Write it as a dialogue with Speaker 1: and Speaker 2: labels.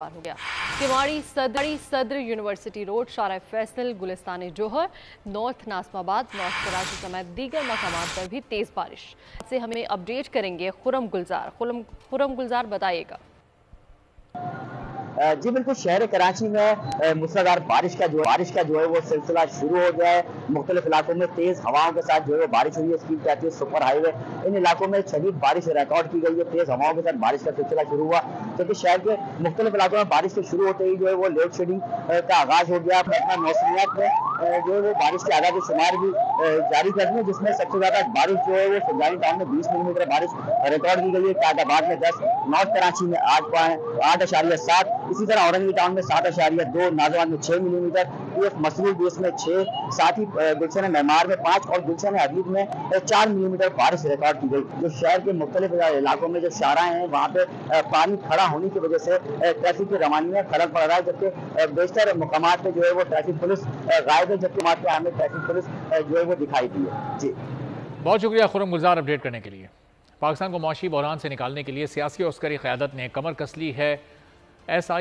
Speaker 1: हो गया। किवाड़ी सदर यूनिवर्सिटी रोड, शारा फैसल, गुलिस्तान जोहर, नॉर्थ नासमाबाद, नॉर्थ कराची समेत दीगर मकामात पर भी तेज बारिश से हमें अपडेट करेंगे खुरम गुलजार बताइएगा।
Speaker 2: जी बिल्कुल, शहर कराची में मूसलाधार बारिश का जो है वो सिलसिला शुरू हो गया है। मुख्तलिफ इलाकों में तेज हवाओं के साथ जो है बारिश हुई है। स्पीड 33 सुपर हाईवे, इन इलाकों में शदीद बारिश रिकॉर्ड की गई है। तेज हवाओं के साथ बारिश का सिलसिला शुरू हुआ, क्योंकि शहर के मुख्तलिफ इलाकों में बारिश के शुरू होते ही जो है वो लोड शेडिंग का आगाज हो गया। अपना मौसमियात में जो है वो बारिश के आगाज शुमार भी जारी कर दी है, जिसमें सबसे ज्यादा बारिश जो है वो फुलझानी टाउन में 20 मिलीमीटर बारिश रिकॉर्ड की गई है। कायदाबाद में 10, नॉर्थ कराची में 8.7, इसी तरह औरंगी टाउन में 7.2, नाजवान में 6 मिलीमीटर, पीएफ मसरूर बेस में 6, साथ ही गुलशन मेमार में 5 और गुलशन हदीद में 4 मिलीमीटर बारिश रिकॉर्ड की गई। जो शहर के मुख्तलिफ इलाकों में जो शाराएं हैं वहाँ पे पानी खड़ा होने की वजह से ट्रैफिक की रवानी में खलल पड़ रहा है, जबकि बेशतर मकामात पे जो है वो ट्रैफिक पुलिस गायब है, जबकि हमें ट्रैफिक पुलिस जो है वो दिखाई दी है। जी
Speaker 3: बहुत शुक्रिया खुरम गुलजार अपडेट करने के लिए। पाकिस्तान को मौशी बहरान से निकालने के लिए सियासी और अस्करी क़यादत ने कमर कस ली है।